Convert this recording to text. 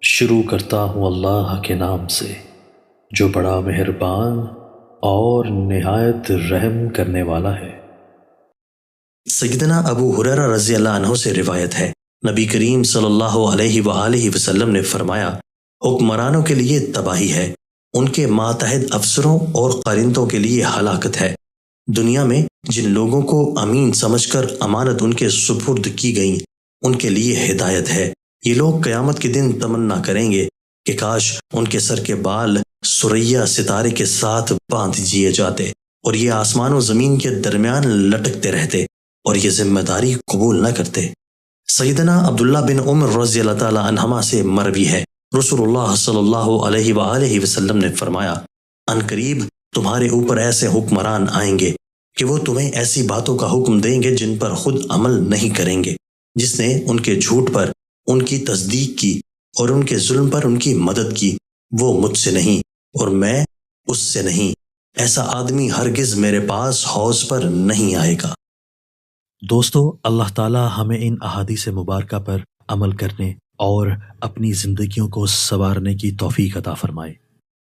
شروع کرتا ہوں اللہ کے نام سے جو بڑا مہربان اور نہایت رحم کرنے والا ہے۔ سیدنا ابو ہریرہ رضی اللہ عنہ سے روایت ہے، نبی کریم صلی اللہ علیہ وآلہ وسلم نے فرمایا، حکمرانوں کے لیے تباہی ہے، ان کے ماتحت افسروں اور قرندوں کے لیے ہلاکت ہے۔ دنیا میں جن لوگوں کو امین سمجھ کر امانت ان کے سپرد کی گئی ان کے لیے ہدایت ہے۔ یہ لوگ قیامت کے دن تمنا کریں گے کہ کاش ان کے سر کے بال سریا ستارے کے ساتھ باندھ دیے جاتے اور یہ آسمان و زمین کے درمیان لٹکتے رہتے اور یہ ذمہ داری قبول نہ کرتے۔ سیدنا عبداللہ بن عمر رضی اللہ تعالی عنہما سے مروی ہے، رسول اللہ صلی اللہ علیہ وآلہ وسلم نے فرمایا، ان قریب تمہارے اوپر ایسے حکمران آئیں گے کہ وہ تمہیں ایسی باتوں کا حکم دیں گے جن پر خود عمل نہیں کریں گے۔ جس نے ان کے جھوٹ پر ان کی تصدیق کی اور ان کے ظلم پر ان کی مدد کی، وہ مجھ سے نہیں اور میں اس سے نہیں۔ ایسا آدمی ہرگز میرے پاس حوض پر نہیں آئے گا۔ دوستو، اللہ تعالی ہمیں ان احادیث مبارکہ پر عمل کرنے اور اپنی زندگیوں کو سنوارنے کی توفیق عطا فرمائے۔